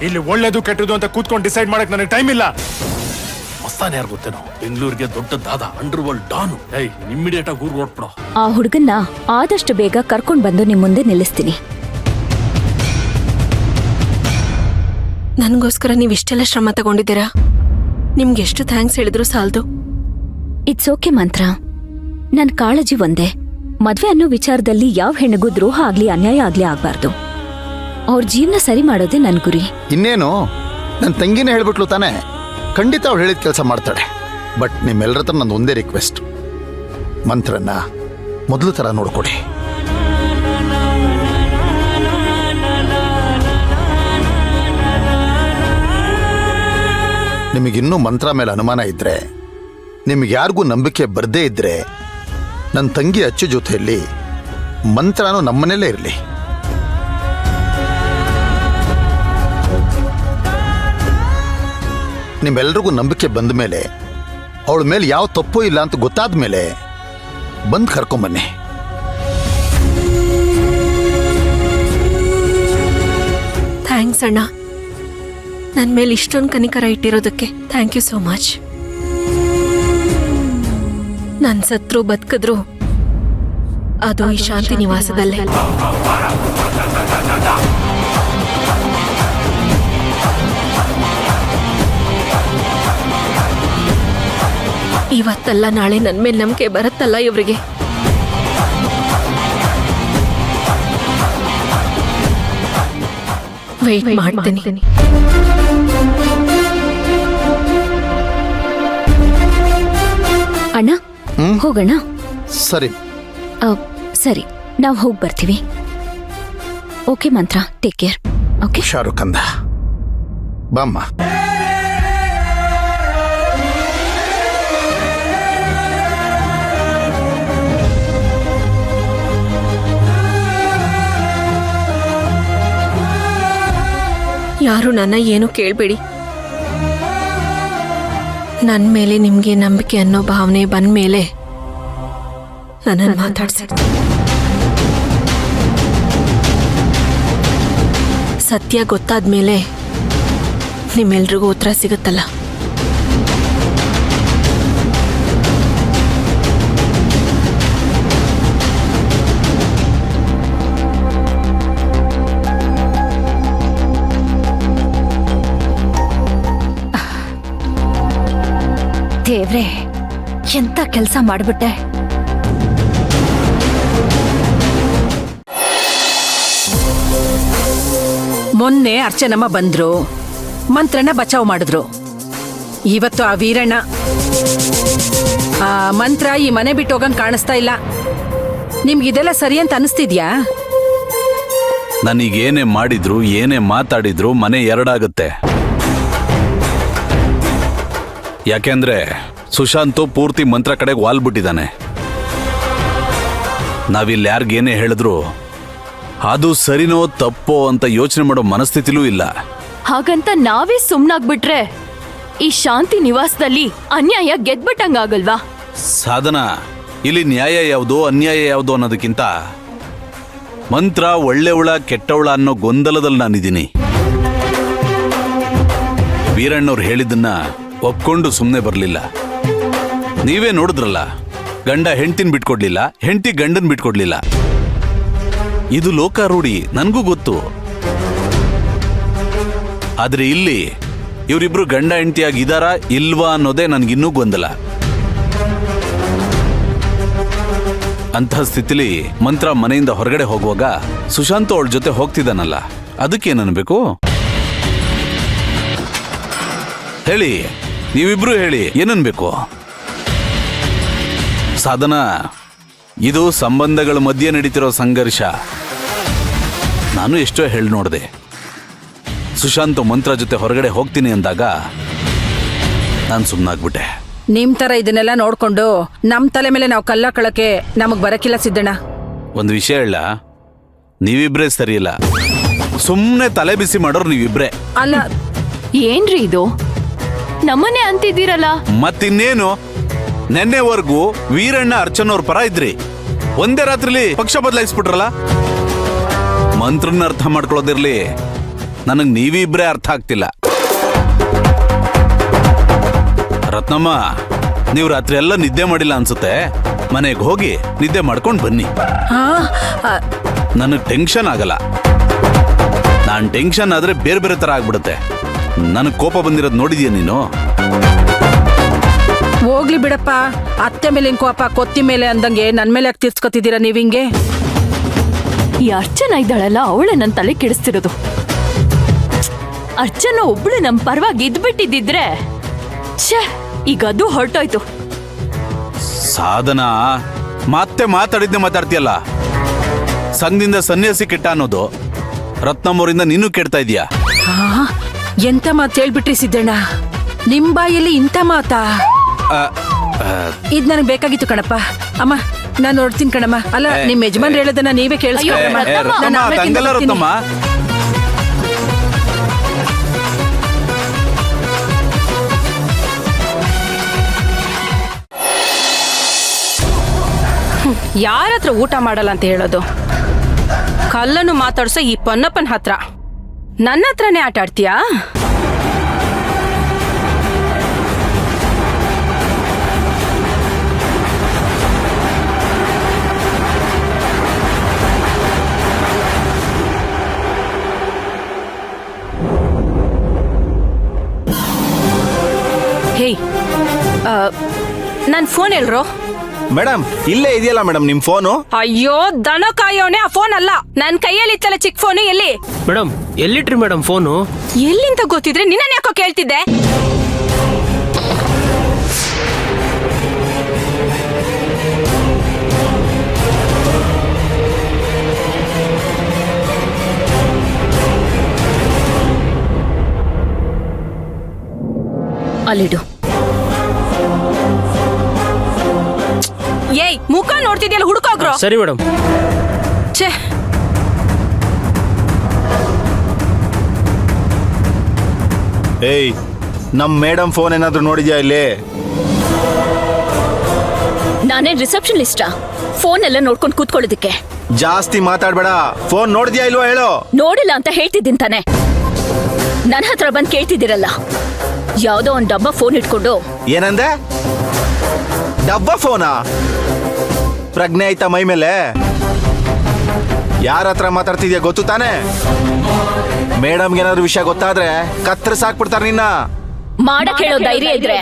ಇಲ್ಲಿ ಒಳ್ಳೇದು ಕೆಟ್ಟದು ಅಂತ ಕೂತ್ಕೊಂಡು ಡಿಸೈಡ್ ಮಾಡಕ್ ನನಗೆ ಟೈಮ್ ಇಲ್ಲ. ಮಸ್ತಾನ ಯಾರು ಗೊತ್ತೇನೋ, ಬೆಂಗಳೂರಿಗೆ ದೊಡ್ಡ ದಾದ, ಅಂಡರ್ ವರ್ಲ್ಡ್ ಡಾನು. ಇಮ್ಮಿಡಿಯೇಟ್ ಆಗಿ ಊರ್ ಹೊರಟ್ಬಿಡೋ. ಆ ಹುಡುಗನ್ನ ಆದಷ್ಟು ಬೇಗ ಕರ್ಕೊಂಡ್ ಬಂದು ನಿಮ್ ಮುಂದೆ ನಿಲ್ಲಿಸ್ತೀನಿ. ನನ್ಗೋಸ್ಕರ ನೀವ್ ಇಷ್ಟೆಲ್ಲ ಶ್ರಮ ತಗೊಂಡಿದ್ದೀರಾ. ನಿಮ್ಗೆ ಎಷ್ಟು ಥ್ಯಾಂಕ್ಸ್ ಹೇಳಿದ್ರು ಸಾಲದು. ಇಟ್ಸ್ ಓಕೆ ಮಂತ್ರ. ನನ್ ಕಾಳಜಿ ಒಂದೇ, ಮದ್ವೆ ಅನ್ನೋ ವಿಚಾರದಲ್ಲಿ ಯಾವ ಹೆಣ್ಣಿಗೂ ದ್ರೋಹ ಆಗ್ಲಿ ಅನ್ಯಾಯ ಆಗ್ಲಿ ಆಗ್ಬಾರ್ದು. ಅವ್ರ ಜೀವನ ಸರಿ ಮಾಡೋದೇ ನನ್ ಗುರಿ. ಇನ್ನೇನು ನನ್ನ ತಂಗಿನೇ ಹೇಳ್ಬಿಟ್ಲು ತಾನೆ, ಖಂಡಿತ ಅವಳು ಹೇಳಿದ ಕೆಲಸ ಮಾಡ್ತಾಳೆ. ಬಟ್ ನಿಮ್ಮೆಲ್ಲರ ಹತ್ರ ನಂದು ಒಂದೇ ರಿಕ್ವೆಸ್ಟ್, ಮಂತ್ರನ್ನ ಮೊದಲು ಥರ ನೋಡ್ಕೊಡಿ. ನಿಮಗಿನ್ನೂ ಮಂತ್ರ ಮೇಲೆ ಅನುಮಾನ ಇದ್ರೆ, ನಿಮಗೆ ಯಾರಿಗೂ ನಂಬಿಕೆ ಬರದೇ ಇದ್ರೆ, ನನ್ನ ತಂಗಿ ಅಚ್ಚು ಜೊತೆಯಲ್ಲಿ ಮಂತ್ರನೂ ನಮ್ಮನೇಲೇ ಇರಲಿ. ನಿಮ್ಮೆಲ್ರಿಗೂ ನಂಬಿಕೆ ಬಂದ ಮೇಲೆ, ಅವಳ ಮೇಲೆ ಯಾವ ತಪ್ಪು ಇಲ್ಲ ಅಂತ ಗೊತ್ತಾದ ಮೇಲೆ ಬಂದು ಕರ್ಕೊಂಬನ್ನಿ. ಥ್ಯಾಂಕ್ಸ್ ಅಣ್ಣ, ನನ್ನ ಮೇಲೆ ಇಷ್ಟೊಂದು ಕನಿಕರ ಇಟ್ಟಿರೋದಕ್ಕೆ ಥ್ಯಾಂಕ್ ಯು ಸೋ ಮಚ್. ನನ್ನ ಸತ್ರು ಬದುಕಿದ್ರು ಅದು ಈ ಶಾಂತಿ ನಿವಾಸದಲ್ಲೇ. ಇವತ್ತಲ್ಲ ನಾಳೆ ನನ್ನ ಮೇಲೆ ನಂಬಿಕೆ ಬರುತ್ತಲ್ಲ ಇವರಿಗೆ. ವೆಯ್ಟ್ ಮಾಡ್ತೀನಿ. ಅಣ್ಣ ಹೋಗೋಣ. ಸರಿ ಸರಿ, ನಾವು ಹೋಗಿ ಬರ್ತೀವಿ. ಓಕೆ ಮಂತ್ರ, ಟೇಕ್ ಕೇರ್. ಓಕೆ ಶಾರುಖ್ ಅಂದ ಬಾಮ್ಮ. ಯಾರು ನನ್ನ ಏನು ಕೇಳಬೇಡಿ. ನನ್ನ ಮೇಲೆ ನಿಮಗೆ ನಂಬಿಕೆ ಅನ್ನೋ ಭಾವನೆ ಬಂದ ಮೇಲೆ ನನ್ನನ್ನು ಮಾತಾಡ್ಸಿ. ಸತ್ಯ ಗೊತ್ತಾದ ಮೇಲೆ ನಿಮ್ಮೆಲ್ರಿಗೂ ಉತ್ತರ ಸಿಗುತ್ತಲ್ಲ. ದೇವ್ರೆ, ಎಂತ ಕೆಲಸ ಮಾಡ್ಬಿಟ್ಟೆ. ಮೊನ್ನೆ ಅರ್ಚನಮ್ಮ ಬಂದ್ರು, ಮಂತ್ರನ ಬಚಾವ್ ಮಾಡಿದ್ರು. ಇವತ್ತು ಆ ವೀರಣ್ಣ. ಆ ಮಂತ್ರ ಈ ಮನೆ ಬಿಟ್ಟು ಹೋಗಂಗ್ ಕಾಣಿಸ್ತಾ ಇಲ್ಲ. ನಿಮ್ಗಿದೆಲ್ಲ ಸರಿ ಅಂತ ಅನಿಸ್ತಿದ್ಯಾ? ನನಗೇನೇ ಮಾಡಿದ್ರು, ಏನೇ ಮಾತಾಡಿದ್ರು ಮನೆ ಎರಡಾಗುತ್ತೆ. ಯಾಕೆಂದ್ರೆ ಸುಶಾಂತು ಪೂರ್ತಿ ಮಂತ್ರ ಕಡೆಗೆ ವಾಲ್ಬಿಟ್ಟಿದ್ದಾನೆ. ನಾವಿಲ್ಲಿ ಯಾರಿಗೇನೇ ಹೇಳಿದ್ರು ಅದು ಸರಿನೋ ತಪ್ಪೋ ಅಂತ ಯೋಚನೆ ಮಾಡೋ ಮನಸ್ಥಿತಿಲೂ ಇಲ್ಲ. ಹಾಗಂತ ನಾವೇ ಸುಮ್ನಾಗ್ಬಿಟ್ರೆ ಈ ಶಾಂತಿ ನಿವಾಸದಲ್ಲಿ ಅನ್ಯಾಯ ಗೆದ್ಬಿಟ್ಟಂಗಾಗಲ್ವಾ? ಸಾಧನ, ಇಲ್ಲಿ ನ್ಯಾಯ ಯಾವುದು ಅನ್ಯಾಯ ಯಾವುದು ಅನ್ನೋದಕ್ಕಿಂತ ಮಂತ್ರ ಒಳ್ಳೆವಳ ಕೆಟ್ಟವಳ ಅನ್ನೋ ಗೊಂದಲದಲ್ಲಿ ನಾನಿದ್ದೀನಿ. ವೀರಣ್ಣವ್ರು ಹೇಳಿದ್ದನ್ನ ಒಪ್ಕೊಂಡು ಸುಮ್ಮನೆ ಬರಲಿಲ್ಲ. ನೀವೇ ನೋಡಿದ್ರಲ್ಲ, ಗಂಡ ಹೆಂಡ್ತಿನ ಬಿಟ್ಕೊಡ್ಲಿಲ್ಲ, ಹೆಂಡ್ತಿ ಗಂಡನ್ ಬಿಟ್ಕೊಡ್ಲಿಲ್ಲ. ಇದು ಲೋಕಾರೂಢಿ, ನನಗೂ ಗೊತ್ತು. ಆದ್ರೆ ಇಲ್ಲಿ ಇವರಿಬ್ರು ಗಂಡ ಹೆಂಡ್ತಿಯಾಗಿದ್ದಾರಾ ಇಲ್ವಾ ಅನ್ನೋದೇ ನನ್ಗಿನ್ನೂ ಗೊಂದಲ. ಅಂತಹ ಸ್ಥಿತಿಲಿ ಮಂತ್ರ ಮನೆಯಿಂದ ಹೊರಗಡೆ ಹೋಗುವಾಗ ಸುಶಾಂತ್ ಅವಳ ಜೊತೆ ಹೋಗ್ತಿದ್ದಾನಲ್ಲ, ಅದಕ್ಕೇನನ್ಬೇಕು? ಹೇಳಿ, ನೀವಿಬ್ರು ಹೇಳಿ, ಏನನ್ಬೇಕು? ಸಾಧನ, ಇದು ಸಂಬಂಧಗಳ ಮಧ್ಯೆ ನಡೀತಿರೋ ಸಂಘರ್ಷ. ನಾನು ಎಷ್ಟೋ ಹೇಳಿ ನೋಡಿದೆ. ಸುಶಾಂತ್ ಮಂತ್ರ ಜೊತೆ ಹೊರಗಡೆ ಹೋಗ್ತೀನಿ ಅಂದಾಗ ನಾನು ಸುಮ್ಮನಾಗ್ಬಿಟ್ಟೆ. ನಿಮ್ ತರ ಇದನ್ನೆಲ್ಲ ನೋಡ್ಕೊಂಡು ನಮ್ ತಲೆ ಮೇಲೆ ನಾವು ಕಲ್ಲ ಕಳಕ್ಕೆ ನಮಗ್ ಬರಕಿಲ್ಲ ಸಿದ್ದಣ್ಣ. ಒಂದು ವಿಷಯ ಹೇಳ, ನೀವಿಬ್ರೇ ಸರಿಯಿಲ್ಲ. ಸುಮ್ಮನೆ ತಲೆ ಬಿಸಿ ಮಾಡೋರು ನೀವಿಬ್ರೇ. ಅಲ್ಲ, ಏನ್ರಿ ಇದು? ನಮ್ಮನೆ ಅಂತಿದ್ದೀರಲ್ಲ. ಮತ್ತಿನ್ನೇನು, ನೆನ್ನೆವರೆಗೂ ವೀರಣ್ಣ ಅರ್ಚನವ್ರ ಪರ ಇದ್ರಿ, ಒಂದೇ ರಾತ್ರಿಲಿ ಪಕ್ಷ ಬದಲಾಯಿಸ್ಬಿಟ್ರಲ್ಲ. ಮಂತ್ರನ್ನ ಅರ್ಥ ಮಾಡ್ಕೊಳ್ಳೋದಿರ್ಲಿ, ನನಗೆ ನೀವಿಬ್ರೇ ಅರ್ಥ ಆಗ್ತಿಲ್ಲ. ರತ್ನಮ್ಮ, ನೀವು ರಾತ್ರಿ ಎಲ್ಲ ನಿದ್ದೆ ಮಾಡಿಲ್ಲ ಅನ್ಸುತ್ತೆ. ಮನೆಗೆ ಹೋಗಿ ನಿದ್ದೆ ಮಾಡ್ಕೊಂಡು ಬನ್ನಿ. ಹಾ ನನಗೆ ಟೆನ್ಷನ್ ಆಗಲ್ಲ. ನಾನು ಟೆನ್ಷನ್ ಆದ್ರೆ ಬೇರೆ ಬೇರೆ ತರ ಆಗ್ಬಿಡುತ್ತೆ. ನನಗೆ ಕೋಪ ಬಂದಿರೋದು ನೋಡಿದ್ಯಾ ನೀನು? ಹೋಗ್ಲಿ ಬಿಡಪ್ಪ. ಅತ್ತೆ ಮೇಲೆ ಕೋಪ ಕೊತ್ತಿ ಮೇಲೆ ಅಂದಂಗೆ ನನ್ ಮೇಲೆ ಯಾಕೆ ತೀರ್ಸ್ಕೊತಿದ್ದೀರಾ ನೀವ್ ಹಿಂಗೆ? ಈ ಅರ್ಚನಾ ಇದ್ದಾಳಲ್ಲ, ಅವಳೆ ನನ್ನ ತಲೆ ಕೆಡಿಸ್ತಿರೋದು. ಅರ್ಚನಾ ಒಬ್ಳು ನಮ್ ಪರವಾಗಿ ಇದ್ಬಿಟ್ಟಿದ್ದಿದ್ರೆ ಛೇ, ಈಗ ಅದು ಹೊರಟೋಯ್ತು. ಸಾಧನ ಮತ್ತೆ ಮಾತಾಡಿದ್ದೆ ಮಾತಾಡ್ತೀಯಲ್ಲ. ಸಂಘದಿಂದ ಸನ್ಯಾಸಿ ಕೆಟ್ಟ ಅನ್ನೋದು ರತ್ನಮ್ಮವರಿಂದ ನೀನು ಕೆಡ್ತಾ ಇದೀಯಾ. ಎಂತ ಮಾತು ಹೇಳ್ಬಿಟ್ರಿ ಸಿದ್ದಣ್ಣ, ನಿಮ್ ಬಾಯಲ್ಲಿ ಇಂಥ ಮಾತಾ? ಇದ್ ನನಗೆ ಬೇಕಾಗಿತ್ತು ಕಣಪ್ಪ. ಅಮ್ಮ, ನಾನ್ ನೋಡ್ತೀನಿ ಕಣಮ್ಮ. ಅಲ್ಲ, ನಿಮ್ ಯಜಮಾನ್ ಹೇಳೋದನ್ನ ನೀವೇ ಕೇಳಿಸ್ಕೊಳ್ಳಮ್ಮ. ನಾನ್ ಆಮೇಲೆ ತಿಂದು ಬರ್ತೀನಿ. ರತ್ನಮ್ಮ, ಯಾರ ಹತ್ರ ಊಟ ಮಾಡಲ್ಲ ಅಂತ ಹೇಳೋದು? ಕಲ್ಲನ್ನು ಮಾತಾಡ್ಸೋ ಈ ಪೊನ್ನಪ್ಪನ ಹತ್ರ ನನ್ನ ಹತ್ರನೇ ಆಟ ಆಡ್ತೀಯಾ? ಹೇಯ್, ನನ್ನ ಫೋನ್ ಹೇಳ್ರೋ. ಮೇಡಮ್, ಇಲ್ಲೇ ಇದೆಯಲ್ಲ ಮೇಡಮ್ ನಿಮ್ ಫೋನು. ಅಯ್ಯೋ, ದನ ಕಾಯೋನೆ, ಆ ಫೋನ್ ಅಲ್ಲ. ನನ್ ಕೈಯಲ್ಲಿ ಇತ್ತಲ್ಲ ಚಿಕ್ಕ ಫೋನು, ಎಲ್ಲಿ? ಮೇಡಮ್, ಎಲ್ಲಿಟ್ರಿ ಮೇಡಮ್ ಫೋನು? ಎಲ್ಲಿಂತ ಗೊತ್ತಿದ್ರೆ ನಿನ್ನ ಯಾಕೋ ಕೇಳ್ತಿದ್ದೆ? ಅಲ್ಲಿಡು. ಏಯ್, ಮುಖ ನೋಡ್ತಿದ್ಯಲ್ಲ, ಹುಡುಕೋಗ್ರೋ. ಸರಿ ಮೇಡಮ್. ಛೇ, ಏಯ್, ನಮ್ ಮೇಡಮ್ ಫೋನ್ ಏನಾದ್ರು ನೋಡಿದ್ಯಾ ಇಲ್ಲಿ? ನಾನೇನ್ ರಿಸೆಪ್ಷನಿಸ್ಟಾ ಫೋನ್ ಎಲ್ಲ ನೋಡ್ಕೊಂಡು ಕೂತ್ಕೊಳ್ಳೋದಿಕ್ಕೆ? ಜಾಸ್ತಿ ಮಾತಾಡ್ಬೇಡ. ಫೋನ್ ನೋಡಿದ್ಯಾ ಇಲ್ವಾ ಹೇಳು. ನೋಡಿಲ್ಲ ಅಂತ ಹೇಳ್ತಿದ್ದೀನಿ ತಾನೆ. ನನ್ನ ಹತ್ರ ಬಂದು ಕೇಳ್ತಿದ್ದೀರಲ್ಲ. ಯಾವ್ದೋ ಒಂದ್ ಡಬ್ಬ ಫೋನ್ ಇಟ್ಕೊಂಡು. ಏನಂದೆ? ಡಬ್ಬ ಫೋನಾ? ಪ್ರಜ್ಞೆ ಆಯ್ತಾ ಮೈ ಮೇಲೆ? ಯಾರ ಹತ್ರ ಮಾತಾಡ್ತಿದ್ಯಾ ಗೊತ್ತು ತಾನೆ? ಮೇಡಮ್ಗೆ ಏನಾದ್ರು ವಿಷಯ ಗೊತ್ತಾದ್ರೆ ಕತ್ತರಿಸಾಕ್ಬಿಡ್ತಾರೆ ನಿನ್ನ. ಮಾಡಕ್ ಹೇಳೋ ಧೈರ್ಯ ಇದ್ರೆ